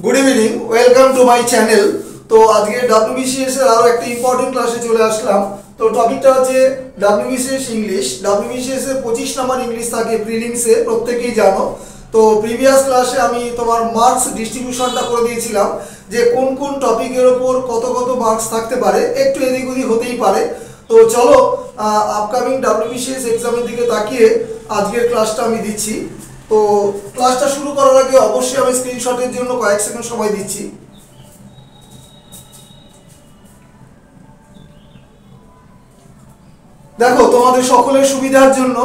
Good evening welcome to my channel. तो आज के WBCS और एक इम्पोर्टेंट क्लासे चले आसलाम। तो टपिकटा होच्छे WBCS English. WBCS 25 number English थाके प्रिलिम्से प्रत्येकेई जानो। तो प्रिवियास क्लासे आमी तोमार मार्क्स डिस्ट्रिबिউশনটা করে দিয়েছিলাম যে কোন কোন টপিকের উপর কত কত মার্কস থাকতে পারে, একটু এদিক ওদিক হতেই পারে। তো চলো আপকামিং WBCS এক্সামের দিকে তাকিয়ে আজকের ক্লাসটা আমি দিচ্ছি। তো ক্লাসটা শুরু করার আগে অবশ্যই আমি স্ক্রিনশটের জন্য কয়েক সেকেন্ড সময় দিচ্ছি। দেখো তোমাদের সকলের সুবিধার জন্য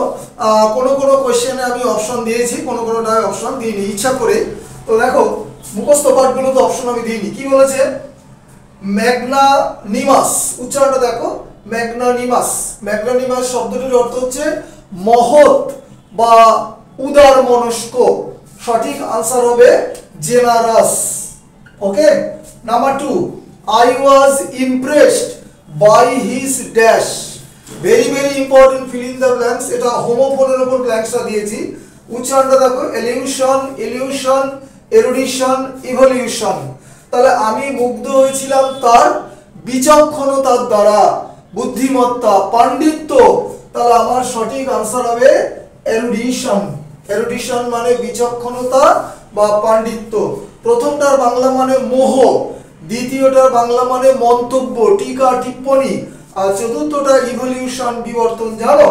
কোনো কোনো কোশ্চেনে আমি অপশন দিয়েছি, কোনো কোনোটায় অপশন দিইনি ইচ্ছা করে। তো দেখো মুখস্থ পাঠগুলো তো অপশন আমি দিইনি। কি বলেছে? ম্যাগনানিমাস, উচ্চারণটা দেখো ম্যাগনানিমাস। ম্যাগনানিমাস শব্দটির অর্থ হচ্ছে মহৎ বা উদার মনস্ক। সঠিক আনসার হবে generous. Okay. Number 2, I was impressed by his dash. Very very important, fill in the blanks. এটা হোমোফোনের উপর ব্ল্যাঙ্কসটা দিয়েছি। উচ্চারণটা দেখো এলিউশন, ইলিউশন, এরুডিশন, ইভলিউশন। তাহলে আমি মুগ্ধ হয়েছিলাম তার বিচক্ষণতার দ্বারা, বুদ্ধিমত্তা, পাণ্ডিত্য। তাহলে আমার সঠিক আনসার হবে এরুডিশন। এরুডিশন মানে বিচক্ষণতা বা পাণ্ডিত্য। প্রথমটার বাংলা মানে মোহ, দ্বিতীয়টার বাংলা মানে মন্তব্য, টিকা, টিপ্পনী, আর চতুর্থটা ইভলিউশন, বিবর্তন। জানো?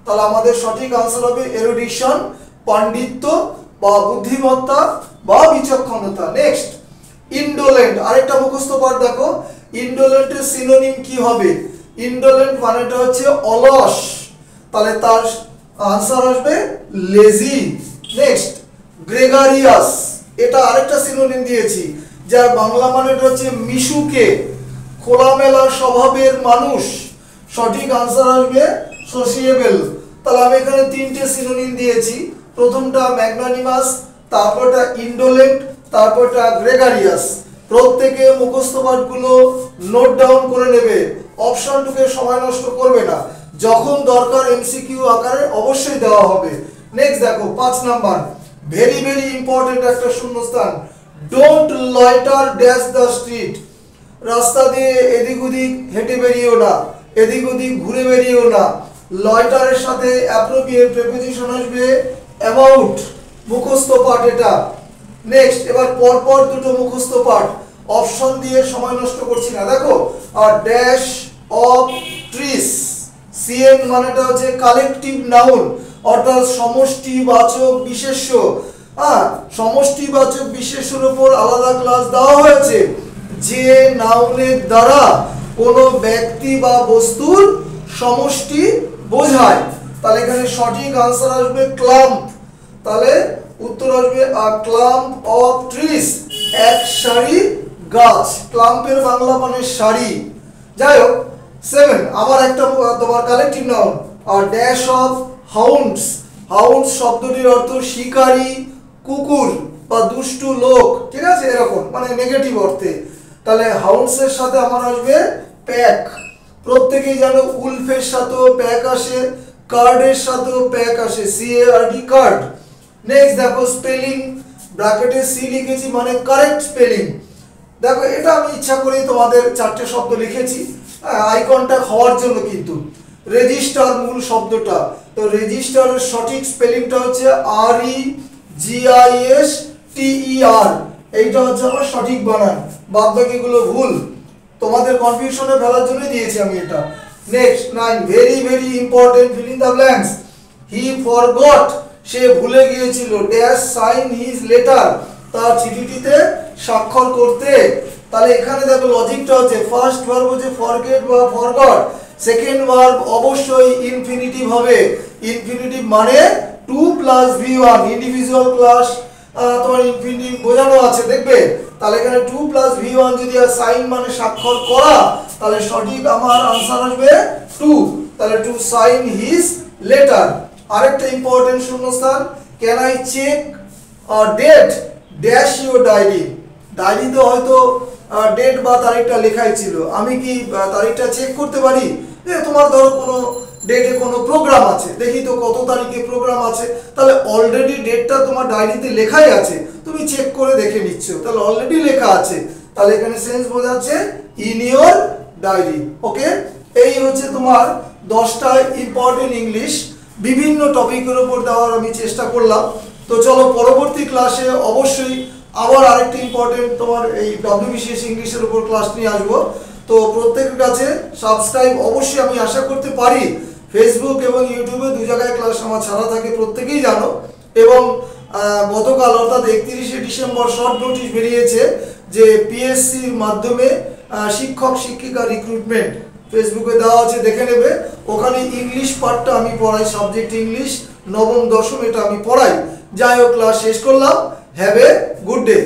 তাহলে আমাদের সঠিক আনসার হবে এরুডিশন, পাণ্ডিত্য বা বুদ্ধিমত্তা বা বিচক্ষণতা। Next, indolent. আরেকটা মুখস্থ পাঠ দেখো। ইন্ডোলেন্টের সিনোনিম কি হবে? ইন্ডোলেন্ট মানেটা হচ্ছে অলস। তাহলে তার আনসার আসবে লেজি। Next, gregarious. এটা আরেকটা সিনোনিম দিয়েছি, যার বাংলা মানেটা হচ্ছে মিশুকে, খোলামেলা স্বভাবের মানুষ। সঠিক আনসার আসবে সোশিয়েবল। তাহলে আমি এখানে তিনটে সিনোনিম দিয়েছি। প্রথমটা ম্যাগনানিমাস, তারপরটা ইন্ডোলেন্ট, তারপরটা গ্রেগারিয়াস। প্রত্যেকে মুখস্থ পাঠগুলো নোট ডাউন করে নেবে, অপশনটুকে সময় নষ্ট করবে না। যখন দরকার MCQ আকারে অবশ্যই দেওয়া হবে। নেক্সট দেখো 5 নাম্বার, ভেরি ভেরি ইম্পর্টেন্ট একটা শূন্যস্থান। Don't loiter dash the street. রাস্তা দিয়ে এদিক ওদিক হেঁটে বেরিয়েও না, এদিক ওদিক ঘুরে বেরিয়েও না। লয়টারের সাথে অ্যাপ্রোপ্রিয়েট প্রিপোজিশন আসবে অ্যাবাউট। মুখস্থ পাঠ এটা। নেক্সট, এবার পরপর দুটো মুখস্থ পাঠ, অপশন দিয়ে সময় নষ্ট করছি না। দেখো, আর ড্যাশ অফ ট্রিস। সিএন মানেটা হচ্ছে কালেকটিভ নাউন, অর্থাৎ সমষ্টিবাচক বিশেষ্য। সমষ্টিবাচক বিশেষ্যের উপর আলাদা ক্লাস দেওয়া হয়েছে। যে নাউনের দ্বারা কোনো ব্যক্তি বা বস্তুর সমষ্টি বোঝায়। তাহলে এখানে সঠিক আনসার আসবে ক্লাম্প। তাহলে উত্তর আসবে আ ক্লাম্প অফ ট্রিস, এক সারি গাছ। ক্লাম্পের বাংলা মানে সারি। যাই হোক, 7 আবার একটা তোমার কালেকটিভ নাউন, আর ড্যাশ অফ হাউন্ডস। হাউন্ডস শব্দটির অর্থ শিকারী, কুকুর বা দুষ্টু লোক। ঠিক আছে, এরকম মানে নেগেটিভ অর্থে। তাহলে হাউন্ডসের সাথে আমার আসবে প্যাক। প্রত্যেকেই জানো উলফের সাথেও প্যাক আসে, কার্ডের সাথেও প্যাক আসে, CARD কার্ড। নেক্সট দেখো স্পেলিং, ব্র্যাকেটে C লিখেছি মানে কারেক্ট স্পেলিং। দেখো এটা আমি ইচ্ছা করেই তোমাদের 4টে শব্দ লিখেছি আই কন্টাক্ট হওয়ার জন্য। কিন্তু রেজিস্টার মূল শব্দটা, তো রেজিস্টারের সঠিক স্পেলিংটা হচ্ছে REGISTER। এইটা হচ্ছে আমার সঠিক বানান, বাদ বাকিগুলো ভুল। তোমাদের কনফিউশনে ফেলার জন্য দিয়েছি আমি এটা। Next 9, very very important, fill in the blanks. He forgot, সে ভুলে গিয়েছিল ড্যাশ সাইন হিজ লেটার, তার চিঠিটিতে স্বাক্ষর করতে। তাহলে এখানে দেখো লজিকটা হচ্ছে, ফার্স্ট ভার্ব হচ্ছে ফরগেট বা ফরগট, সেকেন্ড ভার্ব অবশ্যই ইনফিনিটিভ হবে। ইনফিনিটিভ মানে 2 + V1, ইন্ডিভিজুয়াল ক্লাস তোমার ইনফিনিটিভ বোঝানো আছে, দেখবে। তাহলে এখানে 2 + V1 যদি আর সাইন মানে স্বাক্ষর করা, তাহলে সঠিক আমার আনসার আসবে 2। তাহলে টু সাইন হিজ লেটার। আরেকটা ইম্পর্টেন্ট শূন্যস্থান, can I check date dash your diary. ডায়েরিতে হয়তো ডেট বা তারিখটা লেখাই ছিল, আমি কি তারিখটা চেক করতে পারি? যে তোমার ধরো কোনো ডেটে কোনো প্রোগ্রাম আছে, দেখি তো কত তারিখে প্রোগ্রাম আছে, তাহলে অলরেডি ডেটটা তোমার ডায়েরিতে লেখাই আছে, তুমি চেক করে দেখে নিচ্ছ, তাহলে অলরেডি লেখা আছে, তাহলে এখানে সেন্স বোঝাচ্ছে ইন ইওর ডায়েরি। ওকে, এই হচ্ছে তোমার 10টা ইম্পর্টেন্ট ইংলিশ বিভিন্ন টপিকের উপর দেওয়ার আমি চেষ্টা করলাম। তো চলো পরবর্তী ক্লাসে অবশ্যই আবার আরেকটি ইম্পর্টেন্ট তোমার এই WBCS ইংলিশের উপর ক্লাস নিয়ে আসবো। তো প্রত্যেকের কাছে সাবস্ক্রাইব অবশ্যই আমি আশা করতে পারি, ফেসবুক এবং ইউটিউবে 2 জায়গায় ক্লাস আমার ছাড়া থাকে, প্রত্যেকেই জানো। এবং গতকাল অর্থাৎ 31শে ডিসেম্বর শর্ট নোটিশ বেরিয়েছে যে পিএসসির মাধ্যমে শিক্ষক শিক্ষিকা রিক্রুটমেন্ট ফেসবুকে দেওয়া আছে, দেখে নেবে। ওখানে ইংলিশ পার্টটা আমি পড়াই, সাবজেক্ট ইংলিশ, নবম দশম এটা আমি পড়াই। যাই হোক, ক্লাস শেষ করলাম। Have a good day.